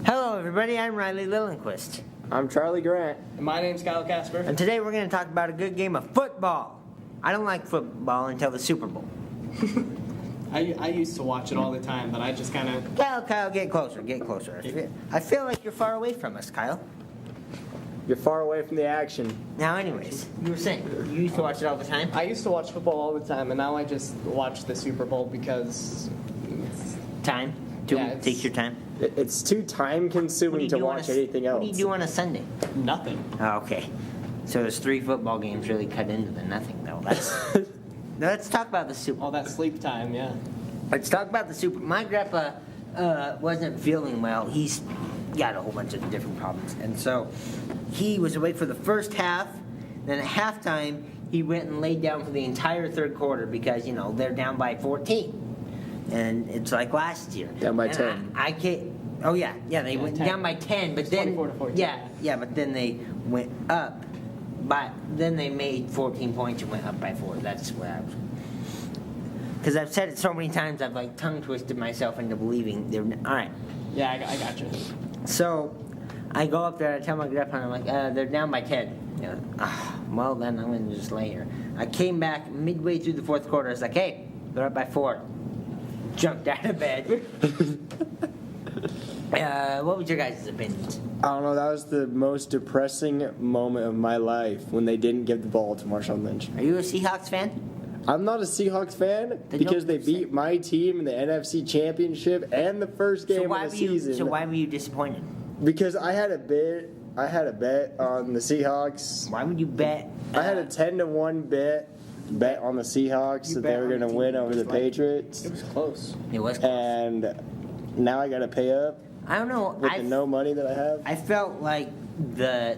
Hello, everybody. I'm Riley Lillenquist. I'm Charlie Grant. And my name's Kyle Casper. And today we're going to talk about a good game of football. I don't like football until the Super Bowl. I used to watch it all the time, but I just kind of... Kyle, get closer, get closer. I feel like you're far away from us, Kyle. You're far away from the action. Now, anyways, you were saying you used to watch it all the time? I used to watch football all the time, and now I just watch the Super Bowl because... Time? Takes your time? It's too time-consuming to watch anything else. What do you do on a Sunday? Nothing. Oh, okay. So those 3 football games really cut into the nothing, though. Now, let's talk about the Super Bowl. All that sleep time, yeah. Let's talk about the Super Bowl. My grandpa wasn't feeling well. He's got a whole bunch of different problems. And so he was awake for the first half. Then at halftime, he went and laid down for the entire third quarter because, they're down by 14. And it's like last year. Down by 10. I can't. Oh, yeah. Yeah, they went 10. down by 10. But then. 24 to 14. Yeah, but then they went up. But then they made 14 points and went up by 4. That's what I was. Because I've said it so many times, I've tongue twisted myself into believing they're. All right. Yeah, I got you. So I go up there, I tell my grandpa, I'm like, they're down by 10. Well, then I'm going to just lay here. I came back midway through the fourth quarter. I was like, hey, they're up by 4. Jumped out of bed. What was your guys' opinions? I don't know, that was the most depressing moment of my life when they didn't give the ball to Marshawn Lynch. Are you a Seahawks fan? I'm not a Seahawks fan because they beat my team in the NFC Championship and the first game of the season. So why were you disappointed? Because I had a bet on the Seahawks. Why would you bet? I had a 10-1 bet on the Seahawks that they were going to win over the Patriots. It was close. It was close. And now I got to pay up. I don't know. With the no money that I have. I felt like they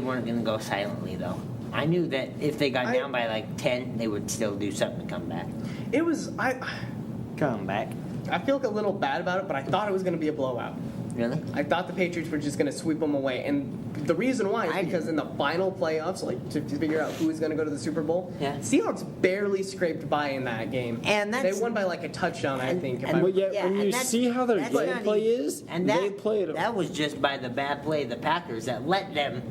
weren't going to go silently, though. I knew that if they got down by 10, they would still do something to come back. It was... Come back. I feel a little bad about it, but I thought it was going to be a blowout. Really? I thought the Patriots were just going to sweep them away. And the reason why is because in the final playoffs, to figure out who is going to go to the Super Bowl, Seahawks barely scraped by in that game. And they won by a touchdown, I think. When you see how their gameplay is, they played it. That was just by the bad play of the Packers that let them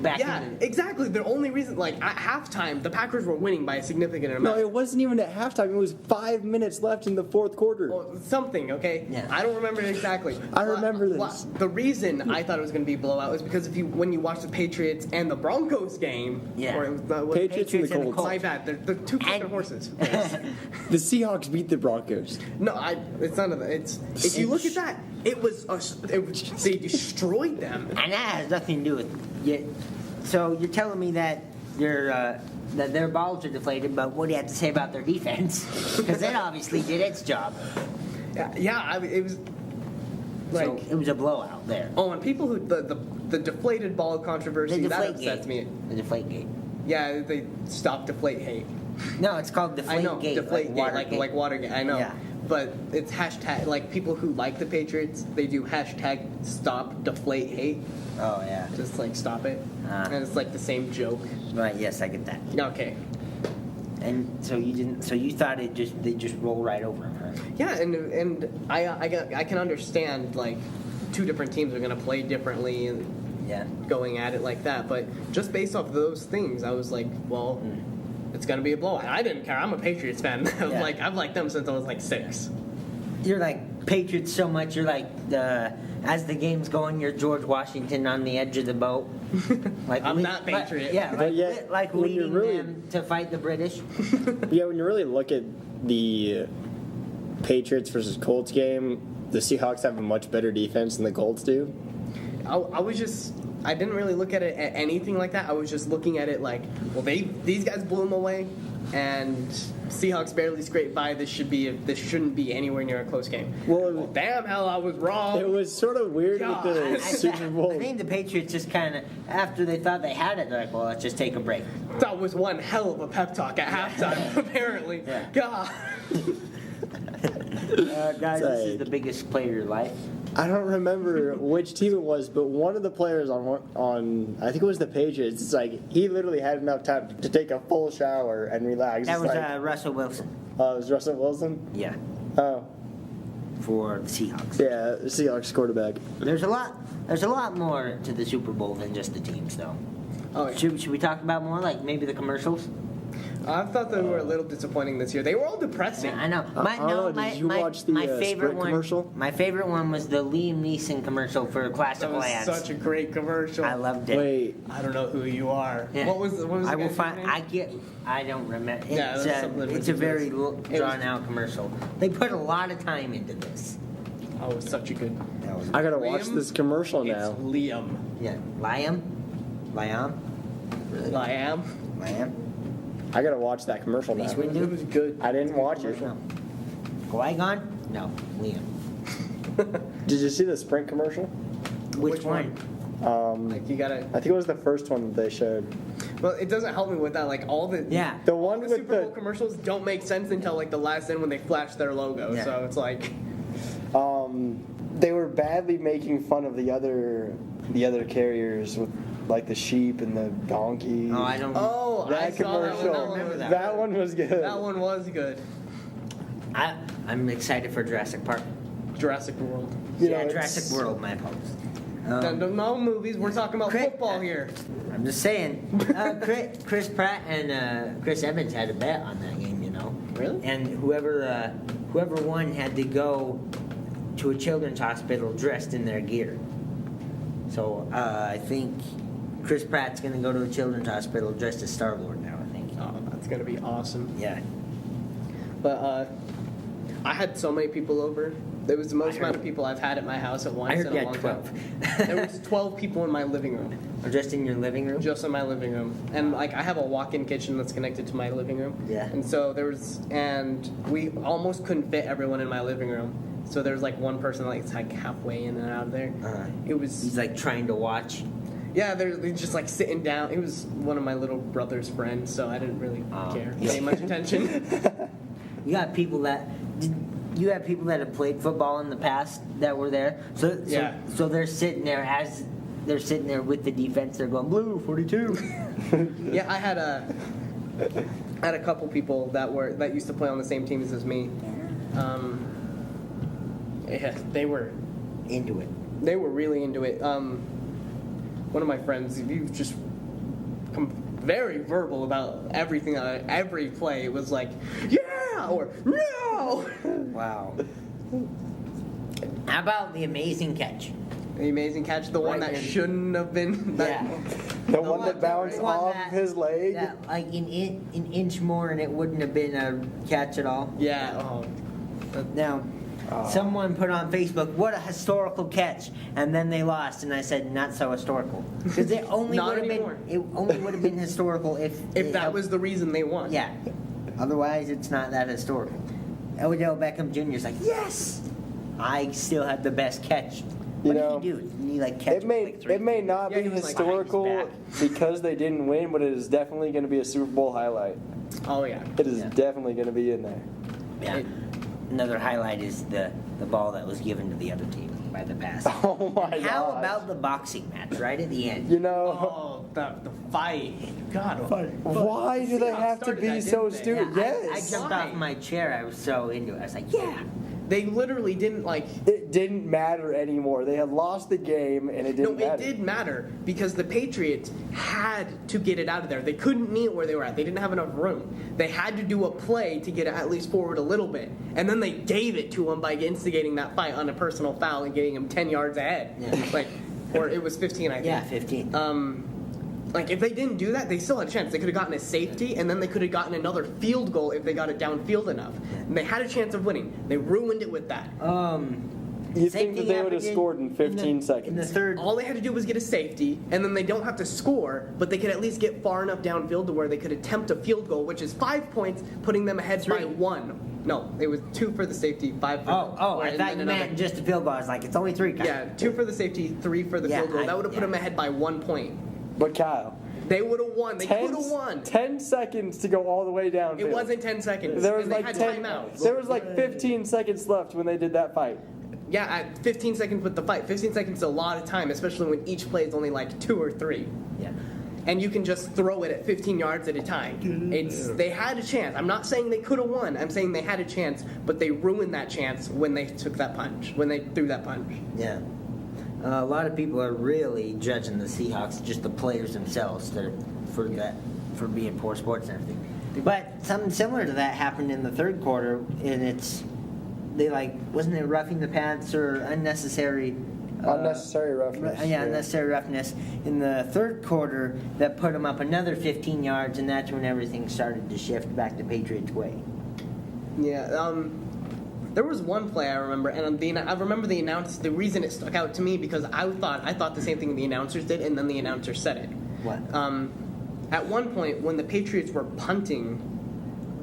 back in. Exactly. The only reason, at halftime, the Packers were winning by a significant amount. No, it wasn't even at halftime. It was 5 minutes left in the fourth quarter. Well, something, okay? Yeah. I don't remember it exactly. I remember this. The reason I thought it was going to be a blowout was because when you watch the Patriots and the Broncos game, or it was Patriots and the Colts. My bad. They're two fucking horses. The Seahawks beat the Broncos. No, it's none of that. If you look at that, they destroyed them. And that has nothing to do with it. So you're telling me that that their balls are deflated, but what do you have to say about their defense? Because it obviously did its job. It was so it was a blowout there. Oh, and people who the deflated ball controversy, that upsets me. The deflate gate. Yeah, they stopped deflate hate. No, it's called deflate gate. I know, deflate gate, like Watergate. I know. Yeah. But it's hashtag, people who like the Patriots, they do hashtag stop deflate hate. Oh, yeah. Just stop it. And it's the same joke. Right, yes, I get that. Okay. And so you thought they just roll right over him, right? Yeah, and I can understand two different teams are going to play differently and going at it like that, but just based off those things, I was it's going to be a blowout. I didn't care. I'm a Patriots fan. I've liked them since I was 6. You're Patriots so much. You're as the game's going, you're George Washington on the edge of the boat. I'm not Patriot. Leading them to fight the British. Yeah, when you really look at the Patriots versus Colts game, the Seahawks have a much better defense than the Colts do. I didn't really look at it at anything like that. I was just looking at it these guys blew them away, and Seahawks barely scraped by. This shouldn't be anywhere near a close game. Well, damn hell, I was wrong. It was sort of weird with the Super Bowl. I think the Patriots just kind of, after they thought they had it, they're like, well, let's just take a break. That was one hell of a pep talk at halftime, apparently. Yeah. God. Guys, this is the biggest play of your life. I don't remember which team it was, but one of the players on I think it was the Patriots, it's he literally had enough time to take a full shower and relax. That was Russell Wilson. Oh, it was Russell Wilson? Yeah. Oh. for the Seahawks. Yeah, Seahawks quarterback. There's a lot more to the Super Bowl than just the teams, though. Oh, yeah. Should we talk about more, like maybe the commercials? I thought they were a little disappointing this year. They were all depressing. I know. I don't know, did you watch the favorite Sprint one, commercial? My favorite one was the Liam Neeson commercial for That Classic was Lads. such a great commercial. I loved it. Wait, I don't know who you are. Yeah. What was the I will guy's find. name? I don't remember. Yeah, it was something It's a very ridiculous. drawn out commercial. They put a lot of time into this. Oh, it was such a good. That was I gotta watch Liam? this commercial It's now. Liam. yeah. Liam. Liam. Liam. I gotta watch that commercial now. Mace Windu? It was good. I didn't watch it. No. Qui-Gon? No. Liam. Did you see the Sprint commercial? Which one? Like you gotta. I think it was the first one that they showed. Well, it doesn't help me with that. Like all the Yeah. The all one the with Super Bowl the commercials don't make sense until like the last end when they flash their logo. Yeah. So it's like. they were badly making fun of the other carriers with like the sheep and the donkey. Oh, I don't. Oh, I that saw that commercial. one. That one was That one was good. That one was good. I'm excited for Jurassic Park. Jurassic World. You Yeah, know, Jurassic it's- World. My apologies. No movies. We're talking about Chris- football here. I'm just saying. Chris Pratt and Chris Evans had a bet on that game, you know. Really? And whoever won had to go to a children's hospital dressed in their gear. So I think Chris Pratt's going to go to a children's hospital dressed as Star-Lord now, I think. Oh, that's gonna be awesome. Yeah. But I had so many people over. It was the most amount of people I've had at my house at once I heard in you a had long 12. time. There was 12 people in my living room. Or just in your living room? Just in my living room. And like I have a walk-in kitchen that's connected to my living room. Yeah. And so we almost couldn't fit everyone in my living rom. So there's like one person like halfway in and out of there. It was He's like trying to watch. yeah, they're just like sitting down. It was one of my little brother's friends, so I didn't really care, yeah. pay much attention. You got people that you have people that have played football in the past that were there. Yeah. So they're sitting there as they're sitting there with the defense. They're going blue 42. Yeah, I had a couple people that used to play on the same teams as me. Yeah, they were Into it. They were really into it. One of my friends, he was just very verbal about everything. Every play it was like, yeah or no. Wow. How about the amazing catch? The amazing catch, the one Right that in. shouldn't have been. That, Yeah. The one that bounced one off that- his leg. That, like an inch more and it wouldn't have been a catch at all. Yeah. Oh. Now, someone put on Facebook, "What a historical catch!" and then they lost, and I said, "Not so historical," because it only Not would have anymore. been it only would have been historical If that was the reason they won. yeah. Otherwise, it's not that historical. Odell Beckham Jr. is like, "Yes, I still had the best catch." What You did know, he do? Did he like catch It may like three? it may not Yeah, be he was, like, behind his historical back. because they didn't win, but it is definitely going to be a Super Bowl highlight. Oh yeah. It is Yeah. definitely going to be in there. Yeah. Another highlight is the ball that was given to the other team by the pass. Oh my god! How about the boxing match right at the end? You know, Oh, the fight. God. why do they Seahawks have to started be that, so didn't they? stupid? Yeah, Yes. I jumped off my chair. I was so into it. I was like, yeah. They literally didn't like. It didn't matter anymore. They had lost the game, and it No, didn't it matter. did matter because the Patriots had to get it out of there. They couldn't kneel where they were at. They didn't have enough room. They had to do a play to get it at least forward a little bit. And then they gave it to him by instigating that fight on a personal foul and getting him 10 yards ahead. Yeah. Like, or it was 15, I think. Yeah, 15. Like, if they didn't do that, they still had a chance. They could have gotten a safety, and then they could have gotten another field goal if they got it downfield enough. And they had a chance of winning. They ruined it with that. You Same think that thing they would happened have scored in 15 seconds? In the third. All they had to do was get a safety, and then they don't have to score, but they could at least get far enough downfield to where they could attempt a field goal, which is 5 points, putting them ahead by 1. No, it was 2 for the safety, 5 for I and thought then you another- meant just a field goal. I was like, it's only 3. Guys. Yeah, 2 for the safety, 3 for the Yeah, field goal. That would have put yeah. them ahead by 1 point. But Kyle, They would have won. They could have won. 10 seconds to go all the way downfield. It wasn't 10 seconds. There was and they like had 10. timeouts. There was like 15 seconds left when they did that fight. Yeah, at 15 seconds with the fight. 15 seconds is a lot of time, especially when each play is only like 2 or 3. Yeah. and you can just throw it at 15 yards at a time. They had a chance. I'm not saying they could have won. I'm saying they had a chance, but they ruined that chance when they took that punch, when they threw that punch. Yeah. A lot of people are really judging the Seahawks, just the players themselves, for being poor sports and everything. But something similar to that happened in the third quarter, and wasn't it roughing the pass or unnecessary? Unnecessary roughness. Unnecessary roughness in the third quarter that put them up another 15 yards, and that's when everything started to shift back to Patriots' way. Yeah, there was one play I remember, and I remember the reason it stuck out to me because I thought the same thing the announcers did, and then the announcer said it. What? At one point, when the Patriots were punting,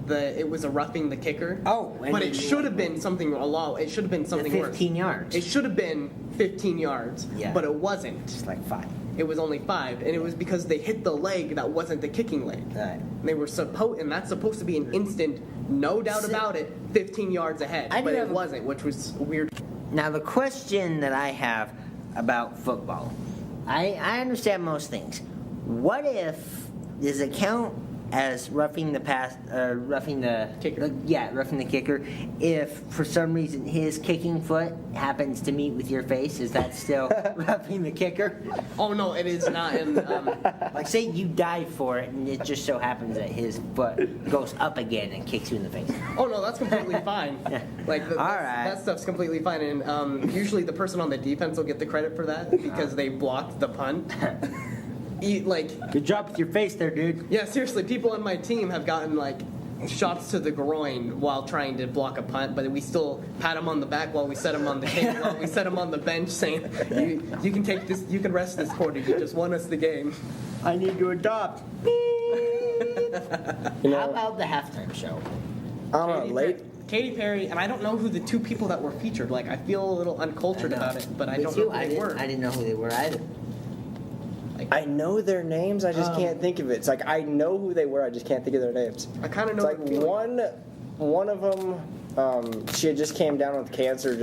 it was a roughing the kicker. Oh, but it should have been something It should have been something 15 worse. yards. It should have been 15 yards. Yeah. But it wasn't. Just like 5. It was only 5, and it was because they hit the leg that wasn't the kicking leg. Right. And that's supposed to be an instant, no doubt about it, 15 yards ahead. But it wasn't, which was weird. Now the question that I have about football, I understand most things. What if does it count as roughing the Kicker. Roughing the kicker? If for some reason his kicking foot happens to meet with your face, is that still roughing the kicker? Oh no, it is not. And Like say you dive for it, and it just so happens that his foot goes up again and kicks you in the face. oh no, that's completely fine. Like All right. that stuff's completely fine. And usually the person on the defense will get the credit for that because they blocked the punt. Good job with your face there, dude. Yeah, seriously, people on my team have gotten shots to the groin while trying to block a punt, but we still pat them on the back while we set them on the while we set them on the bench, saying, "You can take this, you can rest this quarter. You just won us the game." I need to adopt. How about the halftime show? I don't know, Katy Perry, and I don't know who the two people that were featured. I feel a little uncultured about it, but I don't know who they were. I didn't know who they were either. I know their names, I just can't think of it. It's I know who they were, I just can't think of their names. I kind of know. It's one of them, she had just came down with cancer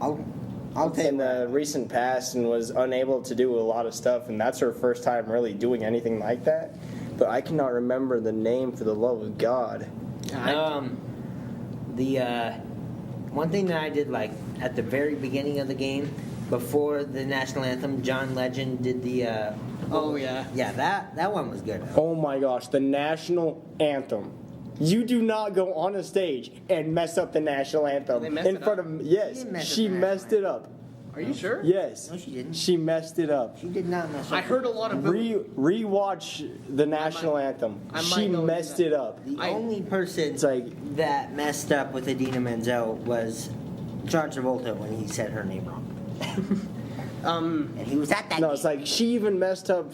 I'll tell in the recent past and was unable to do a lot of stuff, and that's her first time really doing anything like that. But I cannot remember the name for the love of God. The one thing that I did at the very beginning of the game, before the national anthem, John Legend did the. Oh yeah. Yeah, that one was good. Oh my gosh, the national anthem. You do not go on a stage and mess up the national anthem in front of. Yes, she messed it up. Are you sure? Yes. No, she didn't. She messed it up. She did not mess up. I heard a lot of. Rewatch the national anthem. She messed it up. The only person It's that messed up with Idina Menzel was John Travolta when he said her name wrong. And he was at that. No, game. it's she even messed up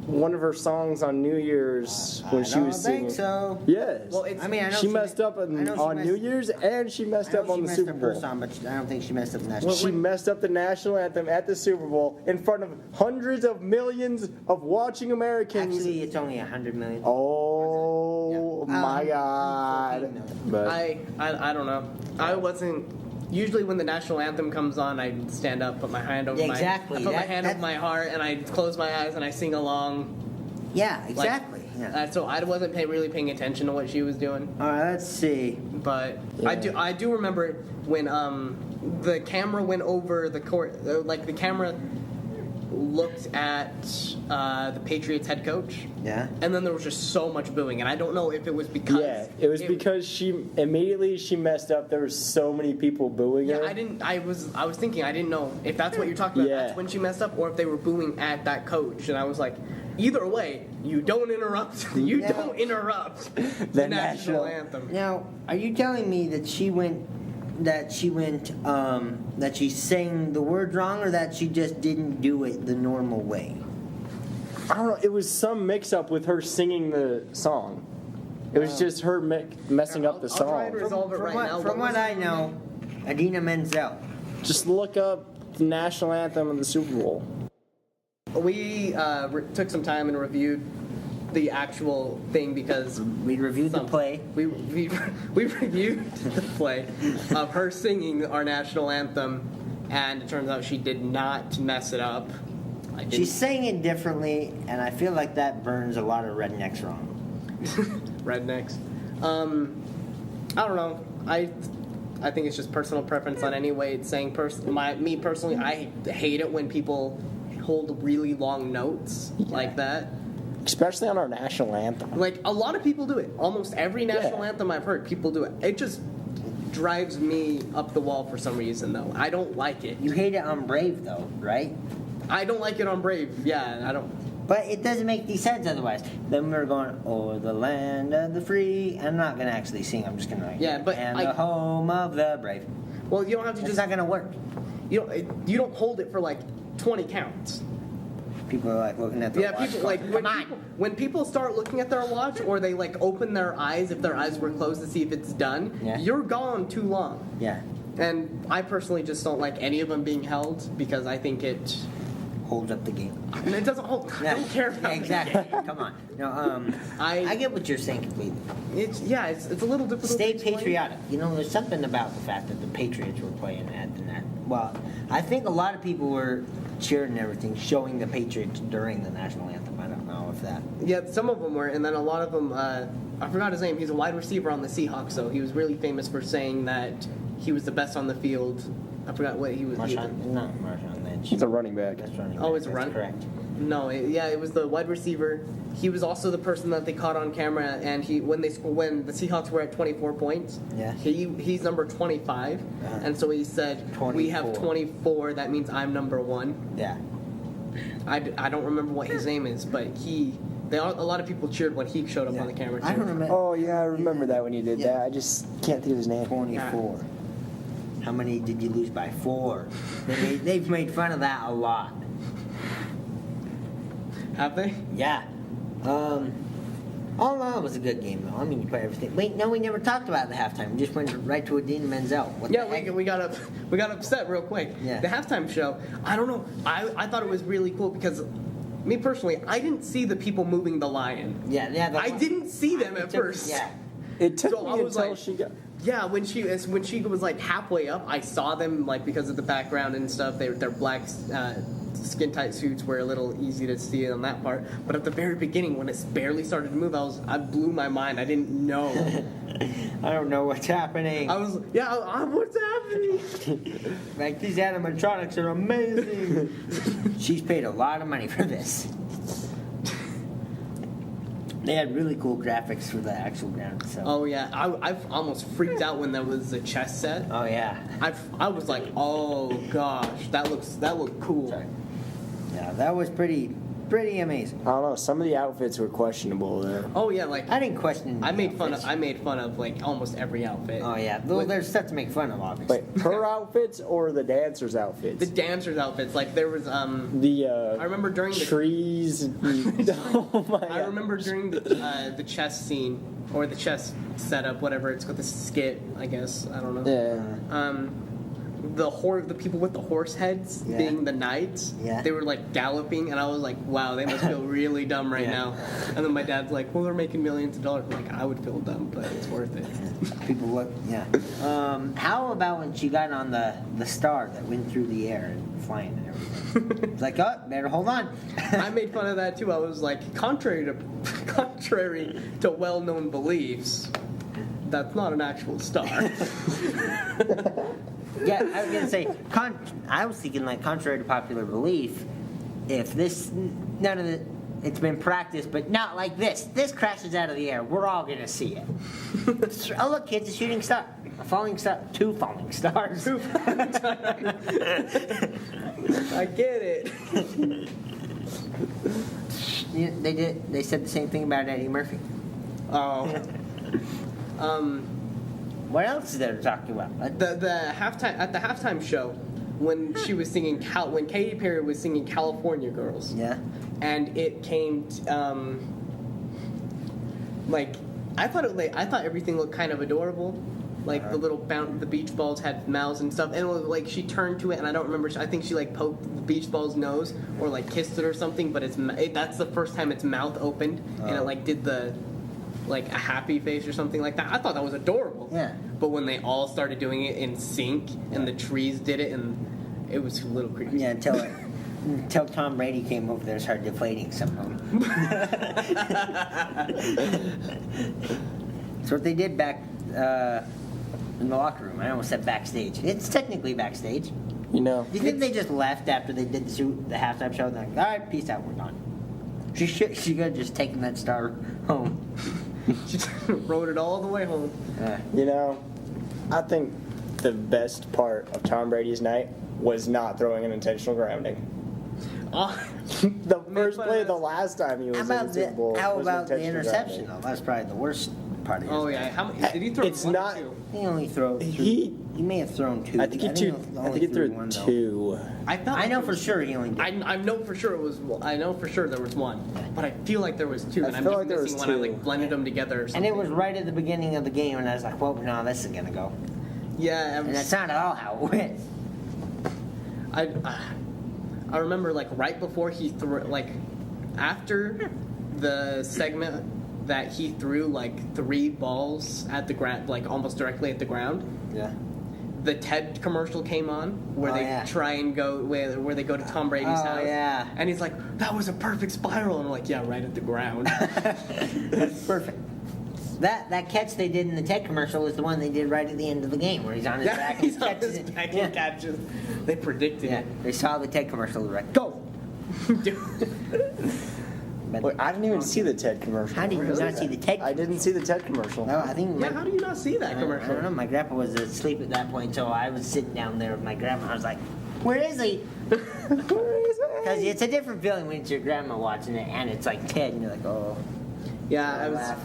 one of her songs on New Year's when she was singing. I think so. Yes. Well, I know she messed up on New Year's, and she messed up on the Super Bowl. First song, but I don't think she messed up the national. She messed up the national anthem at the Super Bowl in front of hundreds of millions of watching Americans. Actually, it's only 100 million. Oh my God! But I don't know. I wasn't. Usually when the national anthem comes on, I stand up, put my hand over I put my hand over my heart, and I close my eyes and I sing along. Yeah, exactly. So I wasn't really paying attention to what she was doing. All right, let's see. But yeah. I do remember when the camera went over the court, the camera looked at the Patriots head coach. Yeah. And then there was just so much booing, and I don't know if it was because. Yeah, it was because she messed up. There were so many people booing her. I was thinking, I didn't know if that's what you're talking about. Yeah. That's when she messed up, or if they were booing at that coach. And I was like, either way, you don't interrupt. Don't interrupt the national anthem. Now, are you telling me that she sang the words wrong, or that she just didn't do it the normal way? I don't know. It was some mix-up with her singing the song. It was just her messing up the I'll try song. to resolve it right now. From what I know, Idina Menzel. Just look up the national anthem of the Super Bowl. We took some time and reviewed the actual thing because we reviewed the play. We reviewed the play of her singing our national anthem, and it turns out she did not mess it up. She's saying it differently, and I feel like that burns a lot of rednecks wrong. Rednecks. I don't know. I think it's just personal preference on any way it's saying. Me personally, I hate it when people hold really long notes like that. Especially on our national anthem. Like, a lot of people do it. Almost every national anthem I've heard, people do it. It just drives me up the wall for some reason, though. I don't like it. You hate it on Brave, though, right? I don't like it on Brave. Yeah, I don't. But it doesn't make any sense otherwise. Then we're going, oh, the land of the free. I'm not going to actually sing. I'm just going to like, Yeah, but and the home of the brave. Well, you don't have to It's just. not going to work. You don't hold it for like 20 counts. People are like looking at their Yeah, watch people going, like come on. when people start looking at their watch, or they like open their eyes if their eyes were closed to see if it's done. Yeah. You're gone too long. Yeah, And I personally just don't like any of them being held because I think it holds up the game. it doesn't hold. I don't care about Yeah, exactly. Come on. No, I get what you're saying completely. It's a little difficult. Stay to explain. patriotic. You know, there's something about the fact that the Patriots were playing at the net. Well, I think a lot of people were cheering and everything, showing the Patriots during the national anthem. I don't know if that. Yeah, some of them were, and then a lot of them. I forgot his name. He's a wide receiver on the Seahawks, so he was really famous for saying that he was the best on the field. I forgot what he was. Not Marshawn Lynch. He's a running back. That's running. Oh, back. it's a That's run? Correct. No, it was the wide receiver. He was also the person that they caught on camera, and when the Seahawks were at 24 points, Yeah. he's number 25, and so he said, "We have 24. That means I'm number 1." Yeah. I don't remember what his name is, but a lot of people cheered when he showed up on the camera. Too. I don't remember. Oh, yeah, I remember that when you did Yeah. that. I just can't think of his name. 24. How many did you lose by? 4. They've made fun of that a lot. Have they? Yeah. All in all, it was a good game, though. I mean, you put everything. Wait, no, we never talked about the halftime. We just went right to Adina Menzel. What Yeah, the heck? we got upset real quick. Yeah. The halftime show. I don't know. I thought it was really cool because, me personally, I didn't see the people moving the lion. Yeah. I didn't see them at first. Yeah. It took So I me was until like- she got... Yeah, when she was like halfway up, I saw them like because of the background and stuff. Their black skin tight suits were a little easy to see on that part. But at the very beginning, when it barely started to move, I blew my mind. I didn't know. I don't know what's happening. I was what's happening? Like, these animatronics are amazing. She's paid a lot of money for this. They had really cool graphics for the actual ground. So. Oh yeah, I've almost freaked out when there was a chess set. Oh yeah. I was like, oh gosh, that looked cool. Sorry. Yeah, that was pretty amazing. I don't know, some of the outfits were questionable there. Oh yeah, like I didn't question. I the made fun outfits. of like almost every outfit. Oh yeah, well, there's stuff to make fun of, obviously. Wait, her outfits or the dancers' The outfits? dancers' outfits, like there was I remember during the trees. Oh my God. I remember during the chess scene or the chess setup, whatever it's called, the skit, I guess. I don't know. Yeah. The people with the horse heads Yeah. being the knights, Yeah. they were like galloping, and I was like, wow, they must feel really dumb right Yeah. now. And then my dad's like, well, they're making millions of dollars. I'm like, I would feel dumb, but it's worth it. People look, yeah. How about when she got on the star that went through the air and flying and everything? It's like, oh, better hold on. I made fun of that too. I was like, contrary to well-known beliefs, that's not an actual star. Yeah, I was gonna say. I was thinking, like, contrary to popular belief, if none of it, it's been practiced, but not like this. This crashes out of the air. We're all gonna see it. Oh look, kids, a shooting star, a falling star, 2 falling stars. I get it. Yeah, they did. They said the same thing about Eddie Murphy. Oh. What else is there to talk about? The halftime show, when she was singing when Katy Perry was singing California Girls. Yeah. And it came like I thought everything looked kind of adorable. Like the little the beach balls had mouths and stuff, and it was, like she turned to it, and I don't remember. I think she like poked the beach ball's nose or like kissed it or something. But that's the first time its mouth opened, and it like did the like a happy face or something like that. I thought that was adorable. Yeah. But when they all started doing it in sync, and the trees did it, and it was a little creepy. Yeah, until Until Tom Brady came over there and started deflating somehow. That's what they did back in the locker room. I almost said backstage. It's technically backstage. You know. Do you think they just left after they did the halftime show? They're like, all right, peace out, we're done. She could have just taken that star home. She rode it all the way home. You know, I think the best part of Tom Brady's night was not throwing an intentional grounding. The first play the last time he was in the Super Bowl. How was about the intentional interception, grounding. though? That's probably the worst part of his Oh night. yeah, how many did he throw? It's one not- or two? He only threw He may have thrown two. I think he only threw one, though. two. I know for sure he only did. I know for sure it was. I know for sure there was one, but I feel like there was two, and I'm feel just like there missing was one. I two. like blended them together or And something. it was right at the beginning of the game, and I was like, well, no, this is going to go. Yeah, And that's not at all how it went. I remember like right before he threw, like after the segment that he threw like 3 balls at the ground, like almost directly at the ground. Yeah. The TED commercial came on where Oh, they yeah. try and go where they go to Tom Brady's Oh, house. yeah. And he's like, that was a perfect spiral, and I'm like, yeah, right at the ground. That's perfect. That catch they did in the TED commercial is the one they did right at the end of the game, where he's on his Yeah, back and he's on catches his it. back Yeah. and catches. They predicted Yeah, they saw the TED commercial, they're like, go! it. But Wait, I didn't even see the TED commercial. How did you not see the TED I didn't see the TED commercial. no, I think Yeah, how do you not see that I commercial? don't know. My grandpa was asleep at that point, so I was sitting down there with my grandma. I was like, "Where is he?" Because it's a different feeling when it's your grandma watching it, and it's like Ted, and you're like, "Oh." Yeah, laugh.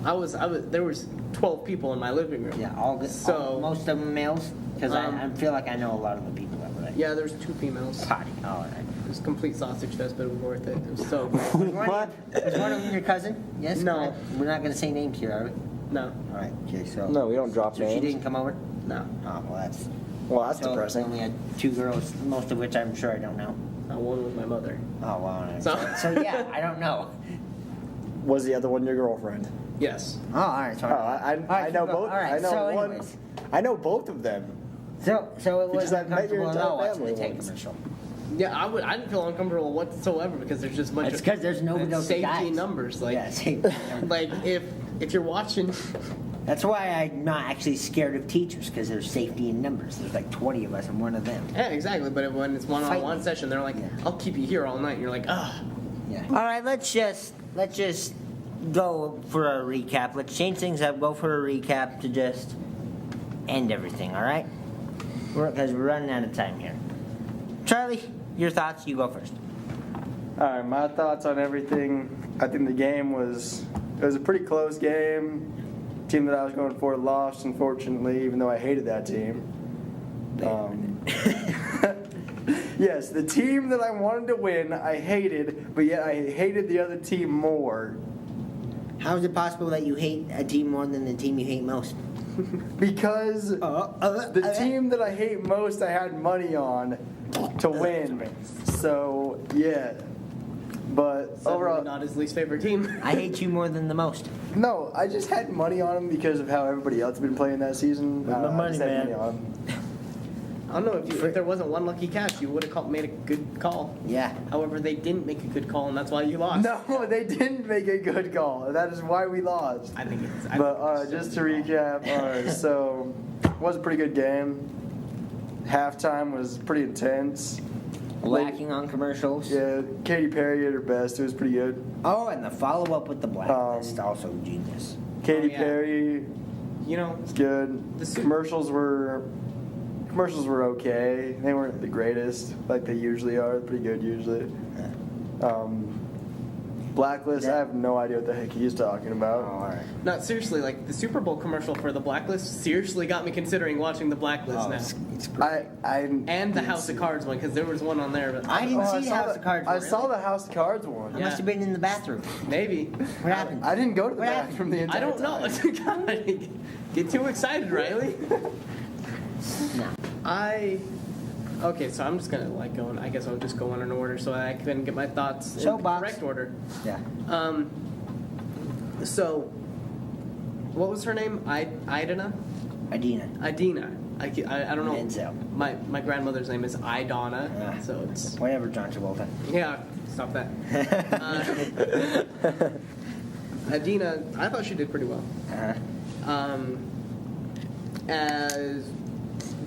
I was. There was 12 people in my living room. Yeah, all good. So- Most of them males, because I Um, feel like I know a lot of the people that were there. Yeah, there's 2 females. Potty. Oh, all right. It was complete sausage fest, but it was worth it. It was so good. What? Was one of them your cousin? Yes. No. Correct? We're not going to say names here, are we? No, All right. Okay. So. No, we don't drop So she names. didn't come over. no, Oh well, that's. Well, that's So depressing. we only had 2 girls, most of which I'm sure I don't know. not one with my mother. Oh wow. All right. So- So yeah, I don't know. Was the other one your girlfriend? Yes. Oh, all right. So Oh, I right, know keep going. both. All right. I know so one. anyways. I know both of them. So it Because was I've met your uncomfortable at all entire watching the family TED once. commercial. Yeah, I didn't feel uncomfortable whatsoever because there's just a bunch It's of 'cause there's nobody and else safety guys. numbers. Like, Yeah, safety. like if you're watching, That's why I'm not actually scared of teachers, because there's safety in numbers. There's like 20 of us and one of them. yeah, exactly. But when it's one-on-one Fighting. session, they're like, Yeah. "I'll keep you here all night." And you're like, "Ugh." Yeah. All right, let's just go for a recap. Let's change things up. Go for a recap to just end everything. All right? Because we're running out of time here. Charlie, your thoughts. You go first. All right, my thoughts on everything. I think the game was a pretty close game. Team that I was going for lost, unfortunately, even though I hated that team. Yes, the team that I wanted to win, I hated, but yet I hated the other team more How is it possible that you hate a team more than the team you hate most? because the team that I hate most, I had money on to win. So yeah, but Suddenly overall, not his least favorite team. I hate you more than the most. no, I just had money on them because of how everybody else had been playing that season. With my I money, just had man. money on 'em. I don't know if there wasn't one lucky catch, you would have made a good call. Yeah. However, they didn't make a good call, and that's why you lost. No, they didn't make a good call. That is why we lost. I think it's. But just to recap, so it was a pretty good game. Halftime was pretty intense. Lacking on commercials. Yeah, Katy Perry at her best. It was pretty good. Oh, and the follow up with the blacklist, also genius. Katy yeah. Perry You know, was good. The Su- Commercials were okay. They weren't the greatest like they usually are. Pretty good usually. Blacklist. I have no idea what the heck he's talking about. Oh, all right. not seriously. Like the Super Bowl commercial for the Blacklist seriously got me considering watching the Blacklist Oh, now, it's great. I and the didn't House see of Cards one because there was one on there. But I didn't Oh, see the House of Cards. I one. saw the House of Cards one. I Yeah. must have been in the bathroom. maybe. What happened? I didn't go to the What happened? bathroom the entire I don't know. time. God, get too excited, Riley. No. Okay, so I'm just gonna I guess I'll just go on in order so I can get my thoughts in the Soapbox. correct order. Yeah. So, what was her name? Idina. Adina. Adina. I don't know. Denzel. My grandmother's name is Idonna, Ah. so it's Whatever, John Travolta. yeah. Stop that. Adina, I thought she did pretty well. Uh-huh. As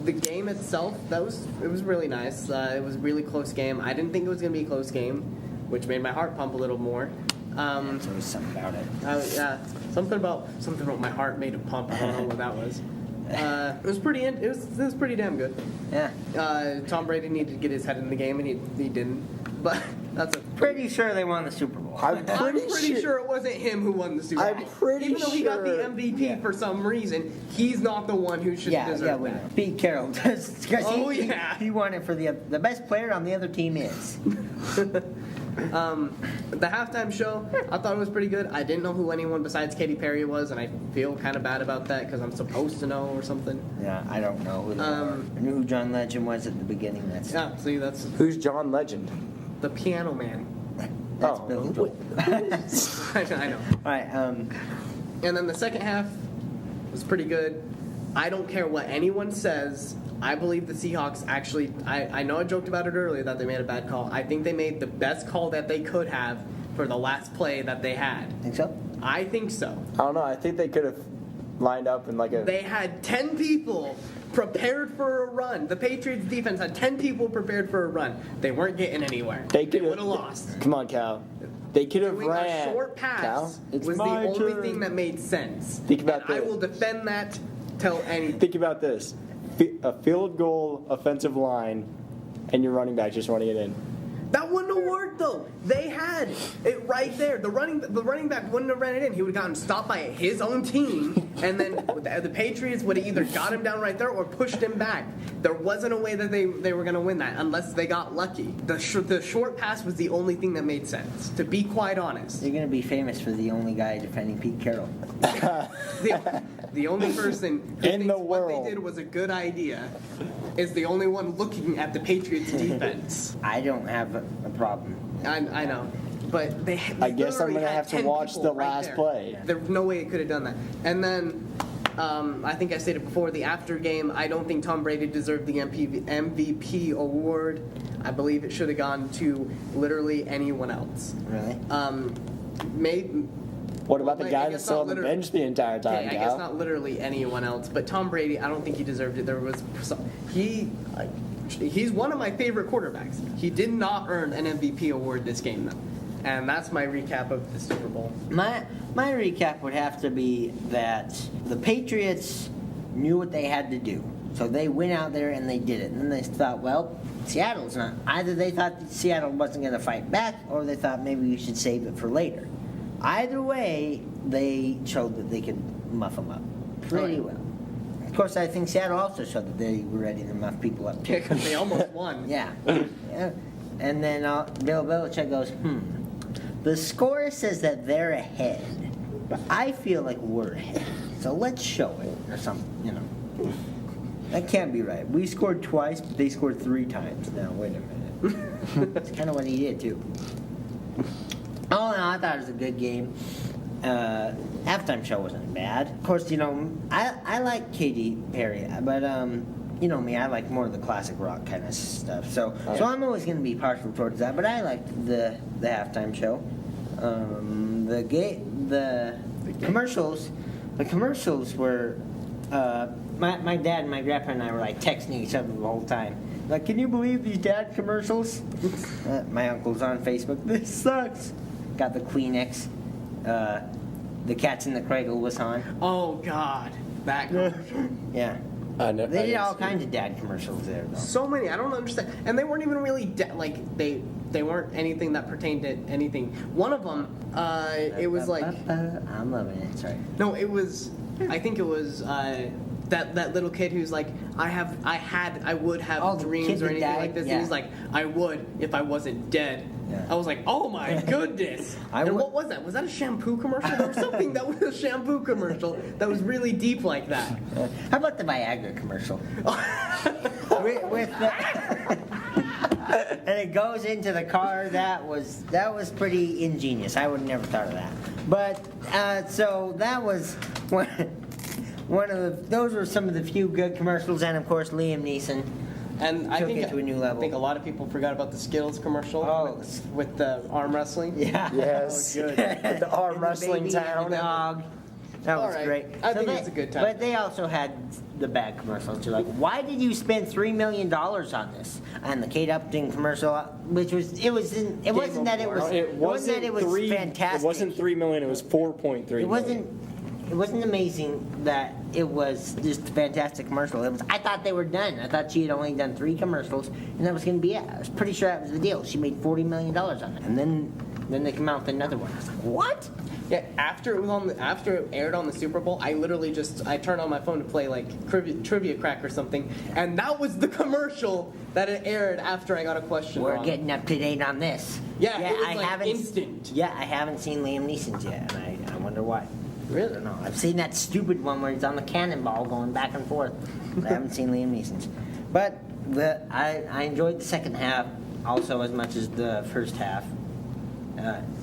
the game itself, it was really nice. It was a really close game. I didn't think it was going to be a close game, which made my heart pump a little more. There's always something about it. Yeah, something about my heart made it pump. I don't know what that was. It was pretty damn good. Yeah. Tom Brady needed to get his head in the game, and he didn't. But that's a Pretty sure they won the Super Bowl. I'm pretty, I'm pretty sure it wasn't him who won the Super Bowl. I'm pretty Even though he got the sure- MVP Yeah. for some reason, he's not the one who should Yeah, deserve we that. know. Pete Carroll does. 'Cause Oh, he, yeah. He won it for the best player on the other team is. The halftime show, I thought it was pretty good. I didn't know who anyone besides Katy Perry was, and I feel kind of bad about that because I'm supposed to know or something. Yeah, I don't know who they are. I knew who John Legend was at the beginning. That's Yeah, see, that's Who's John Legend? the piano man. that's Oh. Billy Joel. I know. All right. And then the second half was pretty good. I don't care what anyone says. I believe the Seahawks actually, I know I joked about it earlier that they made a bad call. I think they made the best call that they could have for the last play that they had. Think so? I think so. I don't know. I think they could have lined up in like a. They had 10 people prepared for a run. The Patriots defense had 10 people prepared for a run. They weren't getting anywhere. They They could would have lost. Come on, Cal. They could have Doing ran. a short pass Cal, it's was the my only turn. thing that made sense. Think about and I this. will defend that till any. Think about this: a field goal offensive line, and your running back just running it in. That wouldn't have worked though. They had it right there. The running back wouldn't have ran it in. He would have gotten stopped by his own team, and then the Patriots would have either got him down right there or pushed him back. There wasn't a way that they were going to win that unless they got lucky. The short pass was the only thing that made sense. To be quite honest, You're going to be famous for the only guy defending Pete Carroll. the only person who In the thinks what world. they did was a good idea is the only one looking at the Patriots defense. I don't have a problem. I know. But they I guess I'm literally gonna had have to 10 watch people the right last there. play. There's no way it could have done that. And then I think I stated before the after game. I don't think Tom Brady deserved the MVP award. I believe it should have gone to literally anyone else. Really? What about the Like, guy I that's guess still not on the literally- bench the entire time, Okay, I guess Cal? not literally anyone else, but Tom Brady. I don't think he deserved it. He's one of my favorite quarterbacks. He did not earn an MVP award this game though. And that's my recap of the Super Bowl. My recap would have to be that the Patriots knew what they had to do. So they went out there and they did it. And then they thought, well, Seattle's not. Either they thought that Seattle wasn't going to fight back, or they thought maybe we should save it for later. Either way, they showed that they could muff them up pretty Right. well. Of course, I think Seattle also showed that they were ready to muff people up too. Because they almost won. Yeah. Yeah. And then Bill Belichick goes, the score says that they're ahead, but I feel like we're ahead. So let's show it or something, That can't be right. We scored twice, but they scored 3 times. Now, wait a minute. That's kind of what he did, too. All in all, I thought it was a good game. Halftime show wasn't bad. Of course, I like Katy Perry, but you know me, I like more of the classic rock kind of stuff. So I'm always going to be partial towards that. But I liked the halftime show. The commercials were. My dad and my grandpa and I were like texting each other the whole time. Like, can you believe these dad commercials? My uncle's on Facebook. This sucks. Got the Kleenex. The Cats in the Cradle was on. Oh God, that commercial. Yeah. I know. They did all kinds of dad commercials there, though. So many. I don't understand. And they weren't even really they weren't anything that pertained to anything. One of them, it was like I'm loving it. Sorry. no, it was. I think it was that little kid who's like, I would have Oh, the dreams kid or that anything died? like this. Yeah. And he's like, I would if I wasn't dead. Yeah. I was like, oh my goodness. I and would- what was that? Was that a shampoo commercial? There was something that was a shampoo commercial that was really deep like that. How about the Viagra commercial? with the and it goes into the car. That was pretty ingenious. I would have never thought of that. But so that was those were some of the few good commercials, and of course Liam Neeson. And I Took think it to a new level. I think a lot of people forgot about the Skittles commercial Oh. with the arm wrestling. Yeah. Yes. Oh, good. The arm And the wrestling baby and town. the dog. That was All right. great. I think it's a good time. But they also had the bad commercials too. Like, why did you spend $3 million on this? And the Kate Upton commercial, which was it wasn't that it was fantastic. It wasn't $3 million. It was $4.3 million. It wasn't amazing that it was just a fantastic commercial. I thought they were done. I thought she had only done 3 commercials, and that was going to be it. I was pretty sure that was the deal. She made $40 million on it, and then they come out with another one. I was like, what? Yeah, after it aired on the Super Bowl, I literally I turned on my phone to play like trivia crack or something, and that was the commercial that it aired after I got a question We're wrong. getting up to date on this. Yeah, it was like instant. Yeah, I haven't seen Liam Neeson's yet, and I wonder why. I Really? don't know. I've seen that stupid one where he's on the cannonball going back and forth. I haven't seen Liam Neeson's. But I enjoyed the second half also as much as the first half.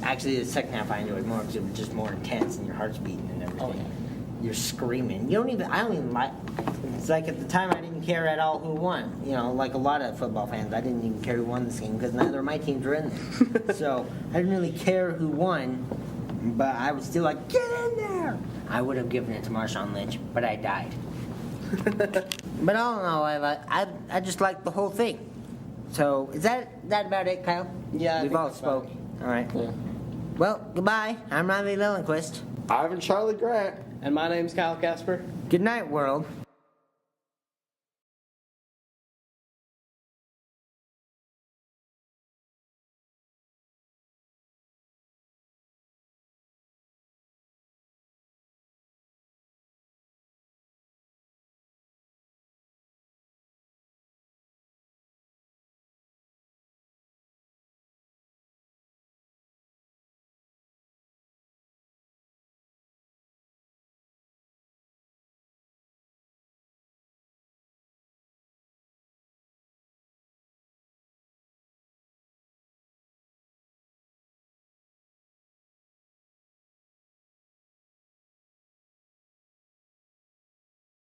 Actually, the second half I enjoyed more because it was just more intense and your heart's beating and everything. Oh, yeah. You're screaming. I don't even like. It's like at the time I didn't care at all who won. You know, like a lot of football fans, I didn't even care who won this game because neither of my teams were in there. So I didn't really care who won, but I was still like, get in there. I would have given it to Marshawn Lynch, but I died. But all in all, I just liked the whole thing. So is that about it, Kyle? Yeah, I We've think all that's about spoke. All right. Yeah. Well, goodbye. I'm Riley Lillenquist. Ivan Charlie Grant. And my name's Kyle Casper. Good night, world.